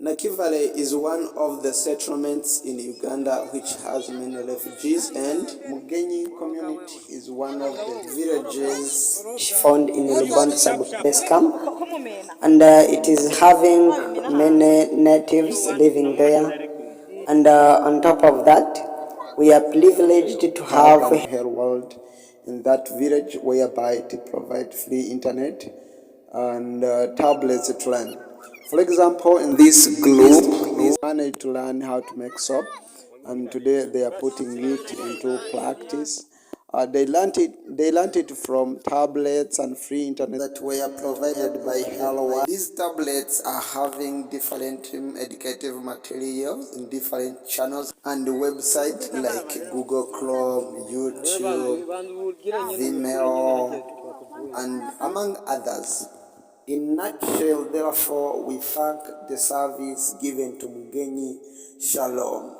Nakivale is one of the settlements in Uganda which has many refugees, and Mugenyi community is one of the villages found in Lubanda sub-base camp, and it is having many natives living there. And on top of that, we are privileged to have a health world in that village, whereby it provides free internet and tablets to learn. For example, in this group, we managed to learn how to make soap, and today they are putting it into practice. They learned it from tablets and free internet that were provided by Hello. These tablets are having different educative materials in different channels and websites like Google Chrome, YouTube, Vimeo, and among others. In nutshell, therefore, we thank the service given to Mugenyi. Shalom.